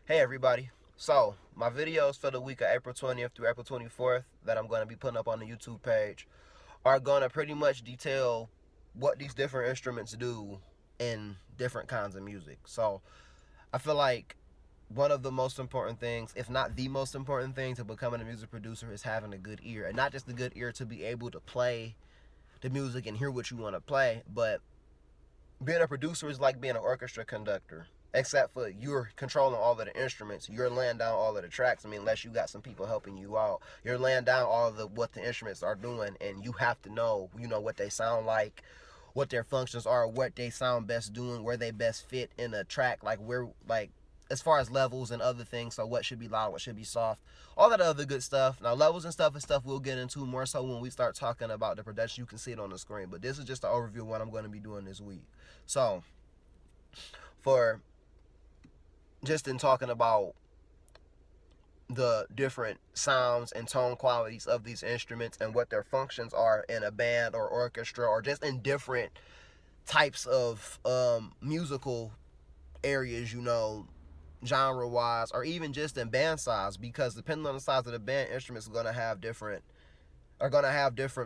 Hey everybody. So, my videos for the week of April 20th through April 24th that I'm going to be putting up on the YouTube page are going to pretty much detail what these different instruments do in different kinds of music. So, I feel like one of the most important things, if not the most important thing to becoming a music producer, is having a good ear. And not just a good ear to be able to play the music and hear what you want to play, but being a producer is like being an orchestra conductor. Except for you're controlling all of the instruments, you're laying down all of the tracks. I mean, unless you got some people helping you out, you're laying down all of what the instruments are doing, and you have to know, what they sound like, what their functions are, what they sound best doing, where they best fit in a track, like where, like as far as levels and other things. So what should be loud, what should be soft, all that other good stuff. Now levels and stuff is stuff we'll get into more so when we start talking about the production. You can see it on the screen, but this is just an overview of what I'm going to be doing this week. So for just in talking about the different sounds and tone qualities of these instruments and what their functions are in a band or orchestra or just in different types of musical areas, genre wise, or even just in band size, because depending on the size of the band, instruments are gonna have different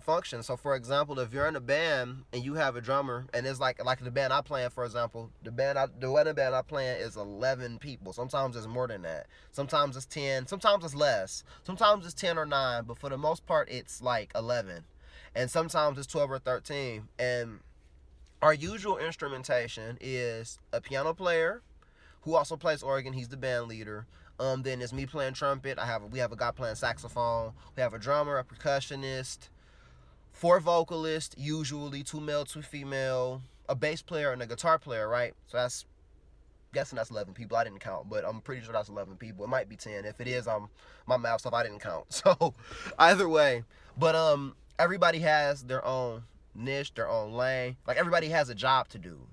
functions. So for example, if you're in a band and you have a drummer, and it's like the band I play in, for example, the wedding band I play in is 11 people. Sometimes it's more than that. Sometimes it's 10. Sometimes it's less. Sometimes it's 10 or 9. But for the most part, it's like 11. And sometimes it's 12 or 13. And our usual instrumentation is a piano player who also plays organ. He's the band leader. Then it's me playing trumpet. We have a guy playing saxophone. We have a drummer, a percussionist, 4 vocalists, usually 2 male, 2 female, a bass player, and a guitar player, right? So I'm guessing that's 11 people. I didn't count, but I'm pretty sure that's 11 people. It might be 10. If it is, my math stuff, I didn't count. So either way, but everybody has their own niche, their own lane. Like everybody has a job to do.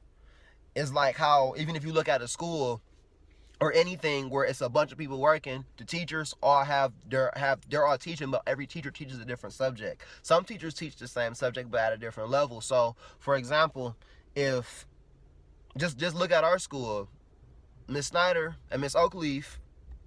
It's like how even if you look at a school or anything where it's a bunch of people working, the teachers all they're all teaching, but every teacher teaches a different subject. Some teachers teach the same subject but at a different level. So for example, if just look at our school, Miss Snyder and Miss Oakleaf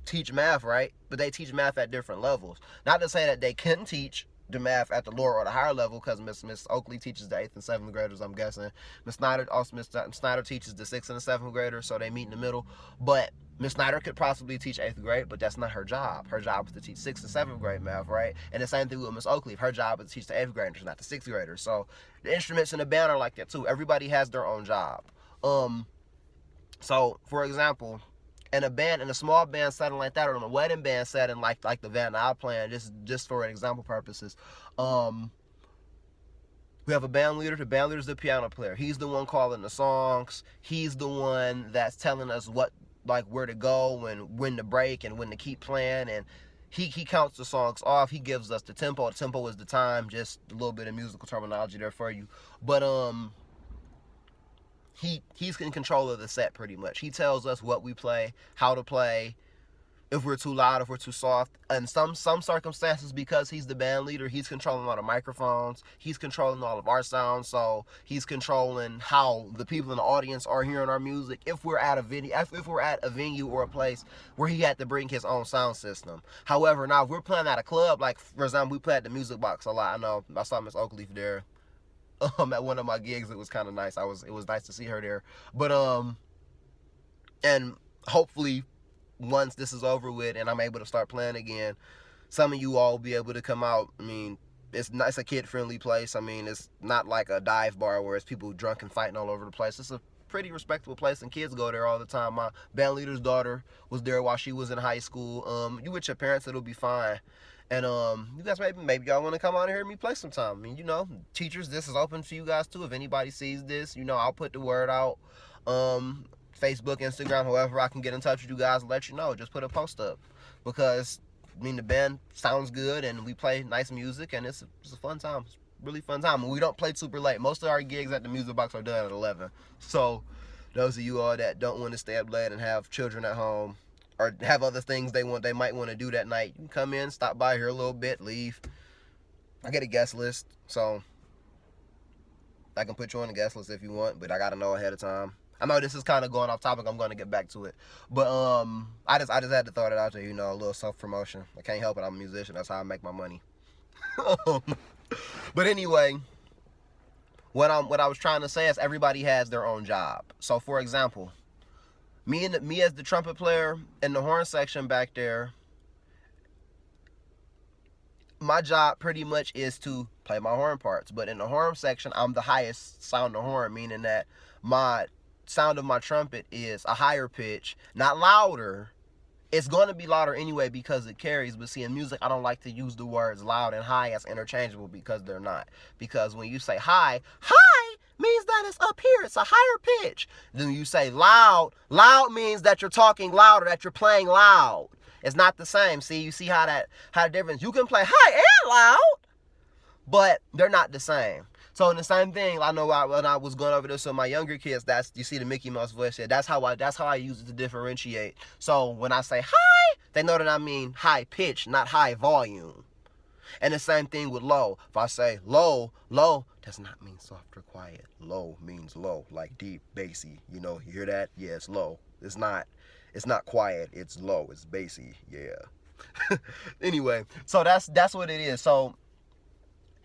teach math, right? But they teach math at different levels. Not to say that they couldn't teach the math at the lower or the higher level, because Miss Oakley teaches the 8th and 7th graders, I'm guessing. Miss Snyder teaches the 6th and the 7th graders, so they meet in the middle. But Miss Snyder could possibly teach 8th grade, but that's not her job. Her job is to teach 6th and 7th grade math, right? And the same thing with Miss Oakley. Her job is to teach the 8th graders, not the 6th graders. So the instruments in the band are like that too. Everybody has their own job. So for example, in a small band setting like that, or in a wedding band setting like the band I play in, just for example purposes, we have a band leader. The band leader is the piano player. He's the one calling the songs. He's the one that's telling us where to go and when to break and when to keep playing. And he counts the songs off. He gives us the tempo. The tempo is the time. Just a little bit of musical terminology there for you. But he's in control of the set pretty much. He tells us what we play, how to play, if we're too loud, if we're too soft. In some circumstances, because he's the band leader, he's controlling all the microphones. He's controlling all of our sound. So he's controlling how the people in the audience are hearing our music. If we're at a venue or a place where he had to bring his own sound system. However, now if we're playing at a club, like for example, we play at the Music Box a lot. I know I saw Miss Oakleaf there. At one of my gigs. It was kind of nice. It was nice to see her there. But and hopefully once this is over with and I'm able to start playing again, some of you all will be able to come out. I mean, it's a kid-friendly place. I mean, it's not like a dive bar where it's people drunk and fighting all over the place. It's a pretty respectable place, and kids go there all the time. My band leader's daughter was there while she was in high school. You with your parents, it'll be fine. And you guys maybe y'all want to come out and hear me play sometime. I mean, teachers, this is open to you guys too. If anybody sees this, I'll put the word out. Facebook, Instagram, however I can get in touch with you guys and let you know. Just put a post up, because the band sounds good and we play nice music, and it's a fun time. It's a really fun time. And we don't play super late. Most of our gigs at the Music Box are done at 11. So those of you all that don't want to stay up late and have children at home, or have other things they might want to do that night, you can come in, stop by here a little bit, leave. I get a guest list, so I can put you on the guest list if you want, but I gotta know ahead of time. I know this is kind of going off topic. I'm going to get back to it. But I just had to throw that out there, you know, a little self-promotion. I can't help it. I'm a musician. That's how I make my money. But anyway, what I was trying to say is everybody has their own job. So for example, me as the trumpet player in the horn section back there, my job pretty much is to play my horn parts. But in the horn section, I'm the highest sound of horn, meaning that my sound of my trumpet is a higher pitch, not louder. It's going to be louder anyway because it carries. But see, in music, I don't like to use the words loud and high as interchangeable because they're not. Because when you say high means that it's up here. It's a higher pitch. Then you say loud means that you're talking louder, that you're playing loud. It's not the same. See, you see how the difference. You can play high and loud, but they're not the same. So in the same thing, I know when I was going over this with my younger kids, you see the Mickey Mouse voice here. That's how I use it to differentiate. So when I say high, they know that I mean high pitch, not high volume. And the same thing with low. If I say low does not mean soft or quiet. Low means low, like deep, bassy. You know, you hear that? Yeah, it's low. It's not quiet. It's low. It's bassy. Yeah. Anyway, so that's what it is. So.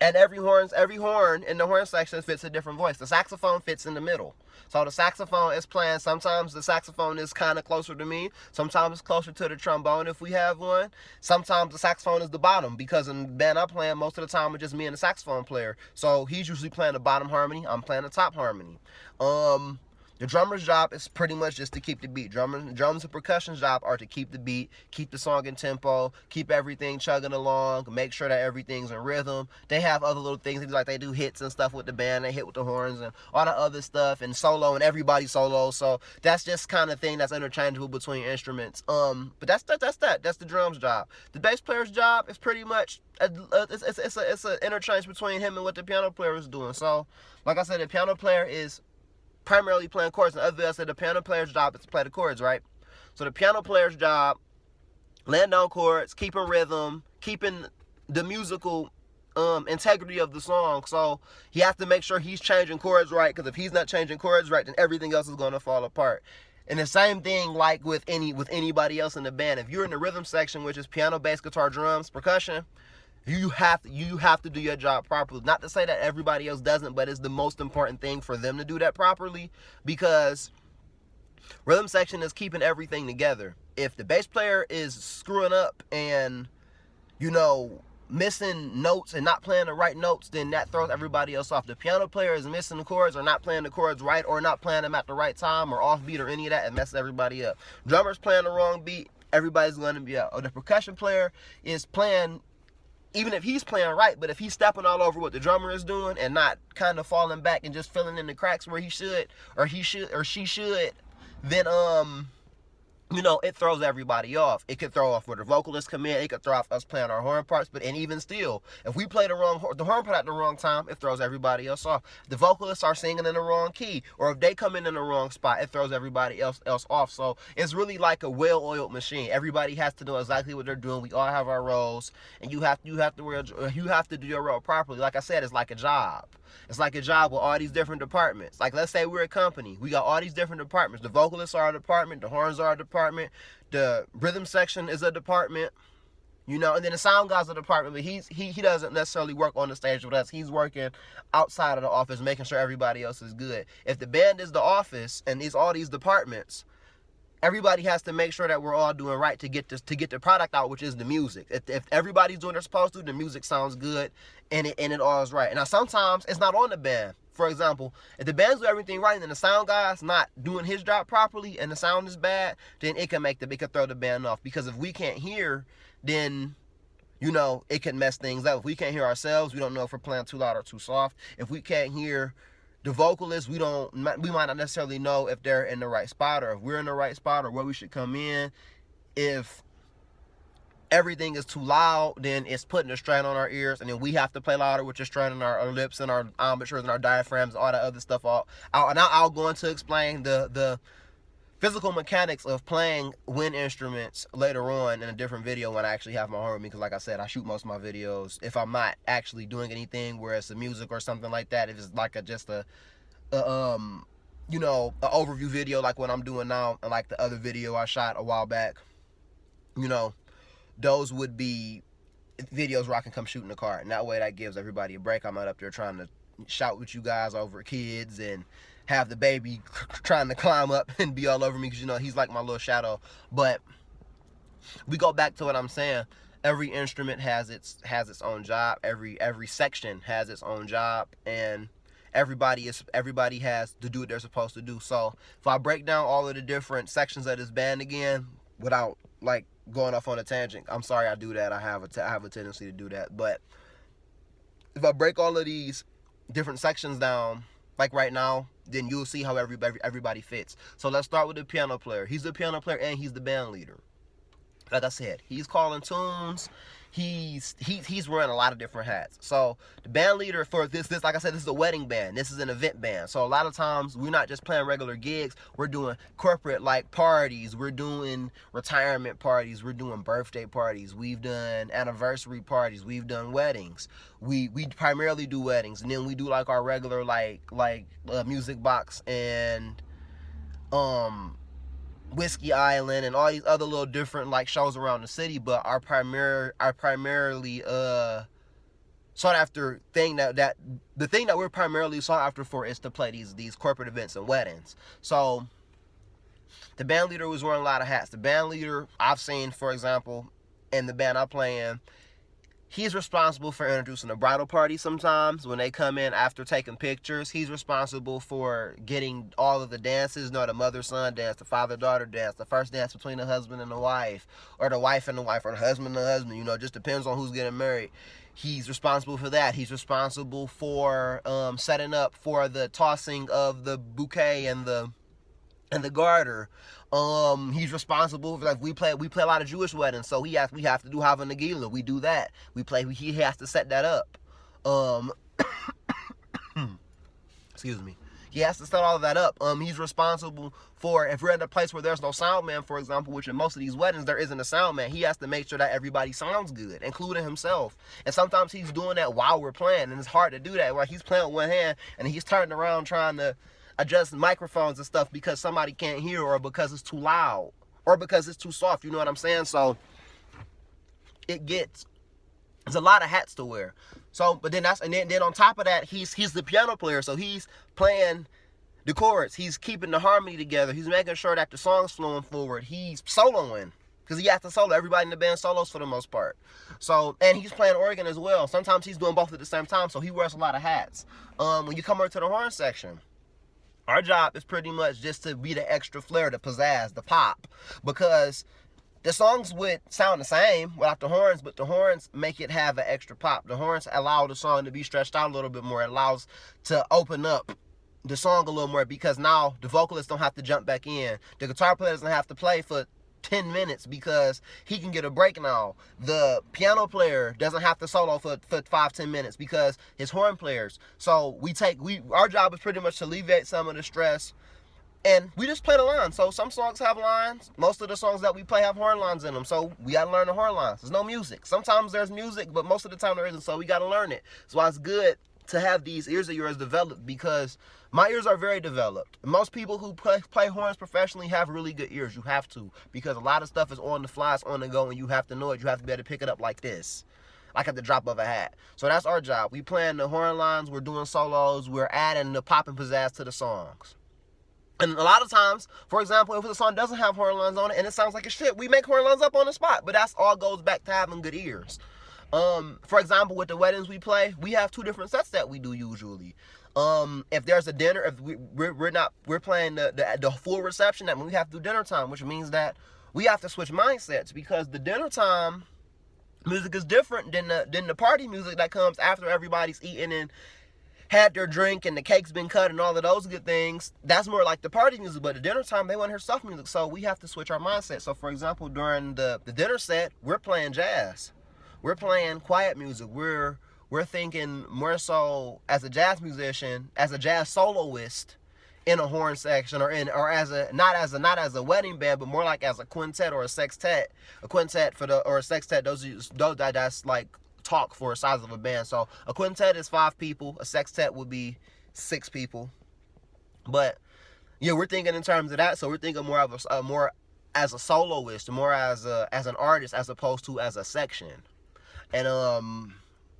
And every horn in the horn section fits a different voice. The saxophone fits in the middle. So the saxophone is playing. Sometimes the saxophone is kind of closer to me. Sometimes it's closer to the trombone if we have one. Sometimes the saxophone is the bottom because in the band I'm playing, most of the time it's just me and the saxophone player. So he's usually playing the bottom harmony. I'm playing the top harmony. The drummer's job is pretty much just to keep the beat. Drums and percussion's job are to keep the beat, keep the song in tempo, keep everything chugging along, make sure that everything's in rhythm. They have other little things, like they do hits and stuff with the band. They hit with the horns and all the other stuff, and solo, and everybody solo. So that's just kind of thing that's interchangeable between instruments. But that's the drum's job. The bass player's job is pretty much it's an interchange between him and what the piano player is doing. So, like I said, the piano player is primarily playing chords, and other I said the piano player's job is to play the chords, right? So the piano player's job, laying down chords, keeping rhythm, keeping the musical integrity of the song. So he has to make sure he's changing chords right, because if he's not changing chords right, then everything else is going to fall apart. And the same thing like with anybody else in the band. If you're in the rhythm section, which is piano, bass, guitar, drums, percussion, you have to do your job properly. Not to say that everybody else doesn't, but it's the most important thing for them to do that properly, because rhythm section is keeping everything together. If the bass player is screwing up and, you know, missing notes and not playing the right notes, then that throws everybody else off. The piano player is missing the chords or not playing the chords right, or not playing them at the right time, or off beat, or any of that, and messes everybody up. Drummer's playing the wrong beat, everybody's going to be out. Or the percussion player is playing, even if he's playing right, but if he's stepping all over what the drummer is doing and not kind of falling back and just filling in the cracks where he should, or she should, then you know, it throws everybody off. It could throw off where the vocalists come in. It could throw off us playing our horn parts. And even still, if we play the horn part at the wrong time, it throws everybody else off. The vocalists are singing in the wrong key, or if they come in the wrong spot, it throws everybody else off. So it's really like a well-oiled machine. Everybody has to know exactly what they're doing. We all have our roles, and you have to do your role properly. Like I said, it's like a job. It's like a job with all these different departments. Like, let's say we're a company. We got all these different departments. The vocalists are a department. The horns are a department. The rhythm section is a department. You know, and then the sound guy's a department. But he doesn't necessarily work on the stage with us. He's working outside of the office, making sure everybody else is good. If the band is the office and it's all these departments, everybody has to make sure that we're all doing right to get the product out, which is the music. If everybody's doing what they're supposed to, the music sounds good, and it all is right. And now sometimes it's not on the band. For example, if the band's doing everything right and then the sound guy's not doing his job properly and the sound is bad, then it can throw the band off. Because if we can't hear, then, you know, it can mess things up. If we can't hear ourselves, we don't know if we're playing too loud or too soft. If we can't hear the vocalists, we might not necessarily know if they're in the right spot, or if we're in the right spot, or where we should come in. If everything is too loud, then it's putting a strain on our ears, and then we have to play louder, which is straining our lips and our embouchures and our diaphragms, all that other stuff. I'll go into explain the physical mechanics of playing wind instruments later on in a different video when I actually have my horn with me, because like I said, I shoot most of my videos if I'm not actually doing anything where it's the music or something like that. If it's like just a you know, an overview video like what I'm doing now, and like the other video I shot a while back, you know, those would be videos where I can come shoot in the car, and that way that gives everybody a break. I'm not up there trying to shout with you guys over kids and have the baby trying to climb up and be all over me, because, you know, he's like my little shadow. But we go back to what I'm saying. Every instrument has its own job. Every section has its own job, and everybody has to do what they're supposed to do. So if I break down all of the different sections of this band again, without like going off on a tangent, I'm sorry I do that. I have a tendency to do that. But if I break all of these different sections down, like right now, then you'll see how everybody fits. So let's start with the piano player. He's the piano player and he's the band leader. Like I said, he's calling tunes. He's wearing a lot of different hats. So the band leader for this, like I said, this is a wedding band. This is an event band. So a lot of times we're not just playing regular gigs. We're doing corporate like parties. We're doing retirement parties. We're doing birthday parties. We've done anniversary parties. We've done weddings. We primarily do weddings, and then we do like our regular like music box and Whiskey Island and all these other little different like shows around the city. But our primarily sought after thing that the thing that we're primarily sought after for is to play these corporate events and weddings. So the band leader was wearing a lot of hats. The band leader I've seen, for example, in the band I play in, he's responsible for introducing a bridal party sometimes when they come in after taking pictures. He's responsible for getting all of the dances, you know, the mother-son dance, the father-daughter dance, the first dance between the husband and the wife, or the wife and the wife, or the husband and the husband, you know, it just depends on who's getting married. He's responsible for that. He's responsible for setting up for the tossing of the bouquet and the garter. He's responsible for, like, we play a lot of Jewish weddings, so we have to do Hava Nagila. We do that. He has to set that up. Excuse me. He has to set all of that up. He's responsible for, if we're at a place where there's no sound man, for example, which in most of these weddings there isn't a sound man, he has to make sure that everybody sounds good, including himself. And sometimes he's doing that while we're playing, and it's hard to do that. Like, he's playing with one hand and he's turning around trying to adjust microphones and stuff because somebody can't hear, or because it's too loud, or because it's too soft, you know what I'm saying? So there's a lot of hats to wear. So, but then then on top of that, he's the piano player, so he's playing the chords, he's keeping the harmony together, he's making sure that the song's flowing forward, he's soloing, because he has to solo. Everybody in the band solos for the most part. So, and he's playing organ as well. Sometimes he's doing both at the same time, so he wears a lot of hats. When you come over to the horn section, our job is pretty much just to be the extra flair, the pizzazz, the pop, because the songs would sound the same without the horns, but the horns make it have an extra pop. The horns allow the song to be stretched out a little bit more. It allows to open up the song a little more, because now the vocalist don't have to jump back in. The guitar player doesn't have to play for 10 minutes because he can get a break now. The piano player doesn't have to solo for 5-10 minutes because his horn players. So our job is pretty much to alleviate some of the stress, and we just play the lines. So some songs have lines. Most of the songs that we play have horn lines in them, so we gotta learn the horn lines. There's no music. Sometimes there's music, but most of the time there isn't, so we gotta learn it. That's why it's good to have these ears of yours developed, because my ears are very developed. Most people who play horns professionally have really good ears. You have to, because a lot of stuff is on the fly, it's on the go, and you have to know it. You have to be able to pick it up like this, like at the drop of a hat. So that's our job. We playing the horn lines, we're doing solos, we're adding the pop and pizzazz to the songs. And a lot of times, for example, if the song doesn't have horn lines on it and it sounds like a shit, we make horn lines up on the spot. But that's all goes back to having good ears. For example, with the weddings we play, we have 2 different sets that we do usually. If there's a dinner, if we're playing the full reception, that means we have to do dinner time, which means that we have to switch mindsets, because the dinner time music is different than the party music that comes after everybody's eaten and had their drink and the cake's been cut and all of those good things. That's more like the party music. But the dinner time, they want to hear soft music, so we have to switch our mindset. So for example, during the dinner set, we're playing jazz, we're playing quiet music, we're thinking more so as a jazz musician, as a jazz soloist in a horn section, or as a not as a wedding band, but more like as a quintet or a sextet. A quintet or a sextet, those that's like talk for a size of a band. So a quintet is 5 people, a sextet would be 6 people. But Yeah, we're thinking in terms of that. So we're thinking more of a more as a soloist, more as an artist, as opposed to as a section. And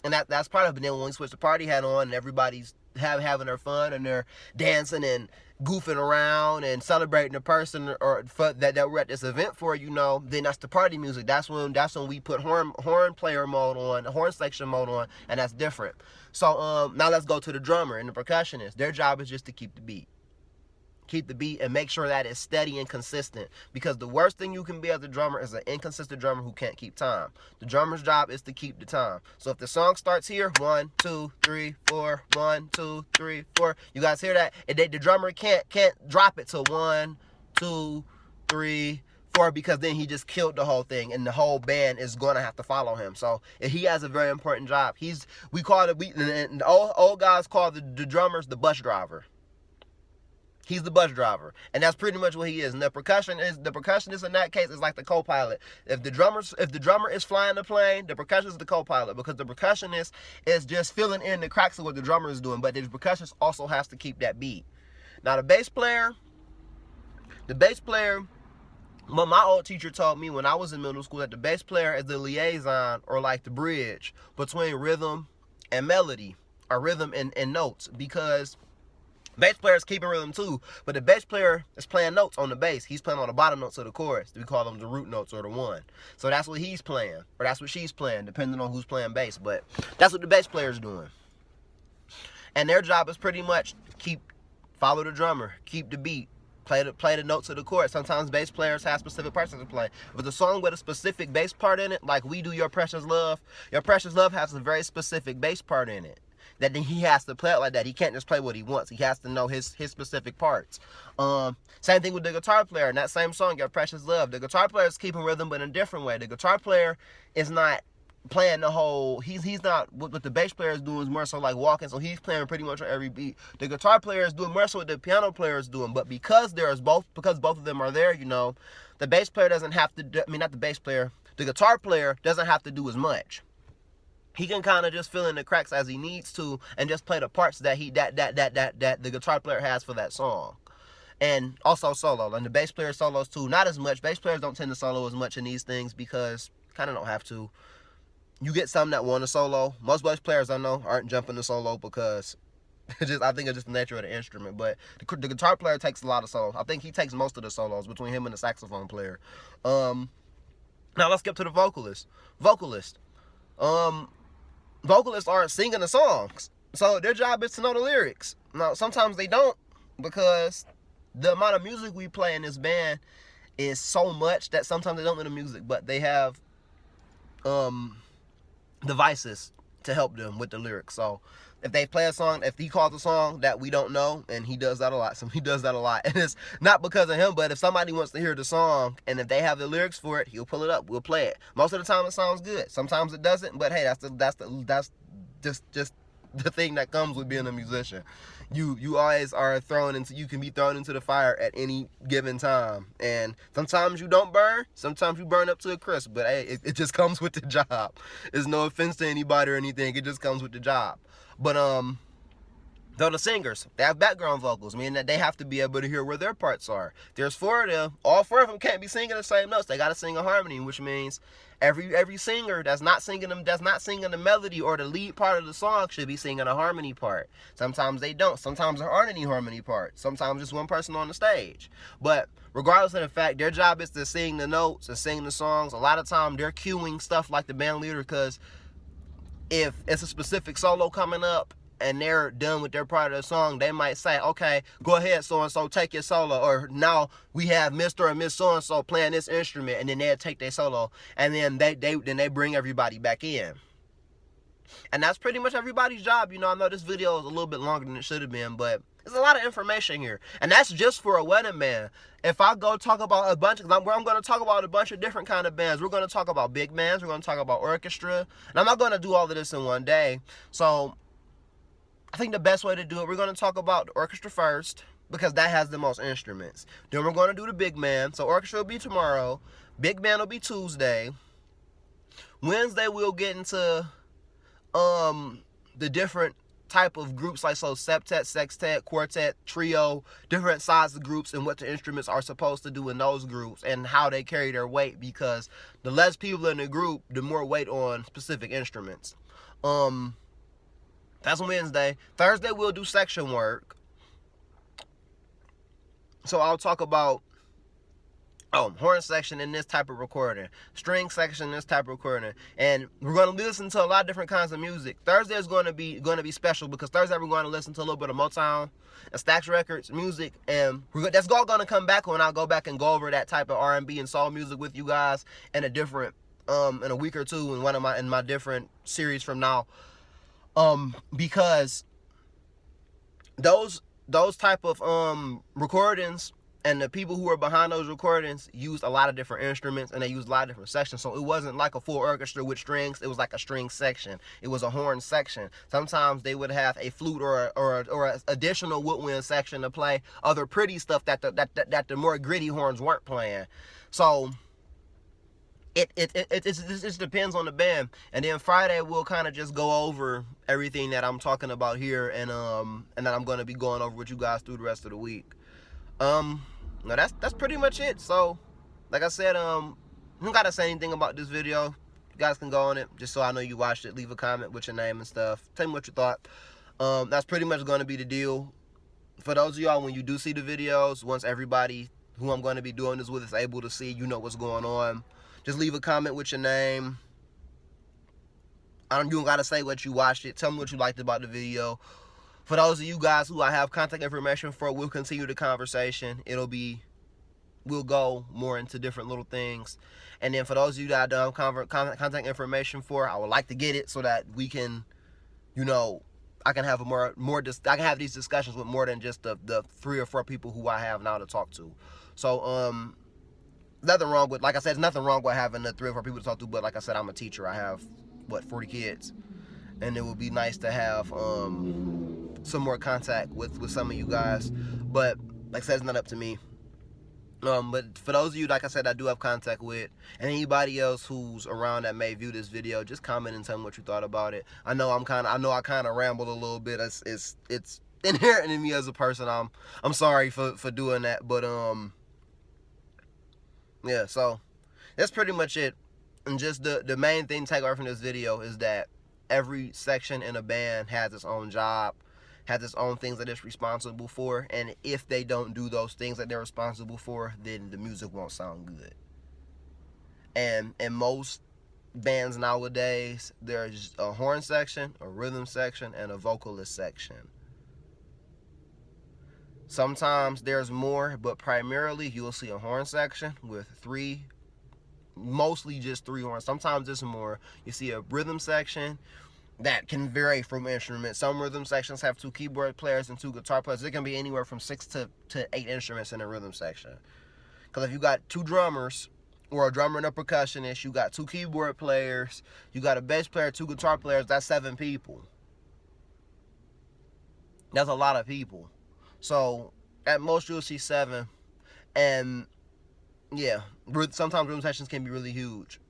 that's part of it. And then when we switch the party hat on and everybody's having their fun and they're dancing and goofing around and celebrating the person or that we're at this event for, then that's the party music. That's when we put horn player mode on, horn section mode on, and that's different. So now let's go to the drummer and the percussionist. Their job is just to keep the beat. Keep the beat and make sure that it's steady and consistent, because the worst thing you can be as a drummer is an inconsistent drummer who can't keep time. The drummer's job is to keep the time. So if the song starts here, 1 2 3 4, 1 2 3 4, you guys hear that? And the drummer can't drop it to 1 2 3 4, because then he just killed the whole thing and the whole band is going to have to follow him. So he has a very important job. And the old guys call the drummers the bus driver. He's the bus driver, and that's pretty much what he is. And the percussionist in that case is like the co-pilot. If the drummer is flying the plane, the percussionist is the co-pilot, because the percussionist is just filling in the cracks of what the drummer is doing, but the percussionist also has to keep that beat. Now the bass player, what my old teacher told me when I was in middle school, that the bass player is the liaison, or like the bridge between rhythm and melody, or rhythm and notes, because bass player is keeping rhythm too, but the bass player is playing notes on the bass. He's playing on the bottom notes of the chorus. We call them the root notes, or the one. So that's what he's playing, or that's what she's playing, depending on who's playing bass. But that's what the bass player is doing. And their job is pretty much follow the drummer, keep the beat, play the notes of the chorus. Sometimes bass players have specific parts to play. If it's a song with a specific bass part in it, like we do Your Precious Love has a very specific bass part in it, that then he has to play it like that. He can't just play what he wants. He has to know his specific parts. Same thing with the guitar player. In that same song, Your Precious Love, the guitar player is keeping rhythm, but in a different way. The guitar player is not playing the whole, he's not, what the bass player is doing is more so like walking, so he's playing pretty much on every beat. The guitar player is doing more so what the piano player is doing, but because both of them are there, the bass player doesn't have to, the guitar player doesn't have to do as much. He can kind of just fill in the cracks as he needs to, and just play the parts that the guitar player has for that song. And also solo, and the bass player solos too. Not as much. Bass players don't tend to solo as much in these things, because kind of don't have to. You get some that want to solo. Most bass players I know aren't jumping to solo, because I think it's just the nature of the instrument. But the guitar player takes a lot of solos. I think he takes most of the solos between him and the saxophone player. Now let's skip to the vocalist. Vocalists aren't singing the songs, so their job is to know the lyrics. Now, sometimes they don't, because the amount of music we play in this band is so much that sometimes they don't know the music, but they have devices to help them with the lyrics. So if they play a song, if he calls a song that we don't know, and he does that a lot, and it's not because of him, but if somebody wants to hear the song and if they have the lyrics for it, he'll pull it up, we'll play it. Most of the time it sounds good, sometimes it doesn't, but hey, that's just the thing that comes with being a musician. You always are you can be thrown into the fire at any given time, and sometimes you don't burn, sometimes you burn up to a crisp, but hey, it just comes with the job. It's no offense to anybody or anything, it just comes with the job. But though the singers, they have background vocals, meaning that they have to be able to hear where their parts are. There's 4 of them. All 4 of them can't be singing the same notes. They got to sing a harmony, which means every singer that's not singing the melody or the lead part of the song should be singing a harmony part. Sometimes they don't. Sometimes there aren't any harmony parts. Sometimes just one person on the stage. But regardless of the fact, their job is to sing the notes and sing the songs. A lot of time they're cueing stuff like the band leader, because if it's a specific solo coming up and they're done with their part of the song, they might say, okay, go ahead, so-and-so, take your solo. Or now we have Mr. or Miss so-and-so playing this instrument, and then they'll take their solo, and then they bring everybody back in. And that's pretty much everybody's job. I know this video is a little bit longer than it should have been, but there's a lot of information here. And that's just for a wedding band. If I go talk about I'm going to talk about a bunch of different kind of bands. We're going to talk about big bands. We're going to talk about orchestra. And I'm not going to do all of this in one day. So I think the best way to do it, we're going to talk about the orchestra first, because that has the most instruments. Then we're going to do the big band. So orchestra will be tomorrow. Big band will be Tuesday. Wednesday we'll get into the different type of groups, like so septet, sextet, quartet, trio, different sizes of groups, and what the instruments are supposed to do in those groups and how they carry their weight, because the less people in the group, the more weight on specific instruments. That's Wednesday. Thursday we'll do section work. So I'll talk about horn section in this type of recording, string section in this type of recording, and we're going to listen to a lot of different kinds of music. Thursday is going to be special, because Thursday we're going to listen to a little bit of Motown and Stax Records music, and that's all going to come back when I go back and go over that type of R&B and soul music with you guys in a different in a week or two in my different series from now, because those type of recordings and the people who were behind those recordings used a lot of different instruments, and they used a lot of different sections. So it wasn't like a full orchestra with strings. It was like a string section. It was a horn section. Sometimes they would have a flute or an additional woodwind section to play other pretty stuff that the more gritty horns weren't playing. So it just depends on the band. And then Friday we'll kind of just go over everything that I'm talking about here, and that I'm going to be going over with you guys through the rest of the week. No, that's pretty much it. So, like I said, you don't gotta say anything about this video. You guys can go on it, just so I know you watched it. Leave a comment with your name and stuff. Tell me what you thought. That's pretty much gonna be the deal. For those of y'all, when you do see the videos, once everybody who I'm gonna be doing this with is able to see, you know what's going on. Just leave a comment with your name. You don't gotta say what you watched it. Tell me what you liked about the video. For those of you guys who I have contact information for, we'll continue the conversation. We'll go more into different little things. And then for those of you that I don't have contact information for, I would like to get it so that we can, I can have I can have these discussions with more than just the 3 or 4 people who I have now to talk to. So, nothing wrong with, like I said, there's nothing wrong with having the 3 or 4 people to talk to, but like I said, I'm a teacher. I have, 40 kids. And it would be nice to have, some more contact with some of you guys, but like I said, it's not up to me. But for those of you, like I said, I do have contact with, and anybody else who's around that may view this video, just comment and tell me what you thought about it. I know I kind of rambled a little bit. It's inherent in me as a person. I'm sorry for doing that, but yeah. So that's pretty much it. And just the main thing to take away from this video is that every section in a band has its own job, has its own things that it's responsible for, and if they don't do those things that they're responsible for, then the music won't sound good. And in most bands nowadays, there's a horn section, a rhythm section, and a vocalist section. Sometimes there's more, but primarily you'll see a horn section with 3, mostly just 3 horns. Sometimes it's more. You see a rhythm section that can vary from instrument. Some rhythm sections have 2 keyboard players and 2 guitar players. It can be anywhere from 6 to 8 instruments in a rhythm section. Because if you got 2 drummers, or a drummer and a percussionist, you got 2 keyboard players, you got a bass player, 2 guitar players, that's 7 people. That's a lot of people. So at most you'll see 7. And yeah, sometimes rhythm sections can be really huge.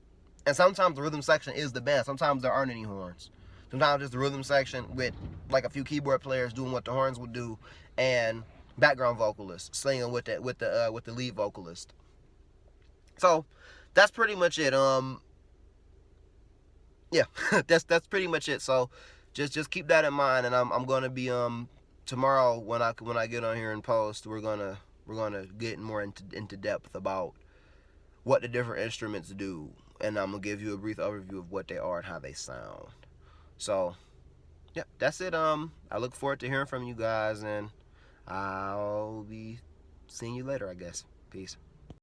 And sometimes the rhythm section is the band. Sometimes there aren't any horns. Sometimes it's the rhythm section with like a few keyboard players doing what the horns would do, and background vocalists singing with the lead vocalist. So that's pretty much it. Yeah, that's pretty much it. So just keep that in mind, and I'm gonna be tomorrow when I get on here and post, we're gonna get more into depth about what the different instruments do, and I'm gonna give you a brief overview of what they are and how they sound. So, yeah, that's it. I look forward to hearing from you guys, and I'll be seeing you later, I guess. Peace.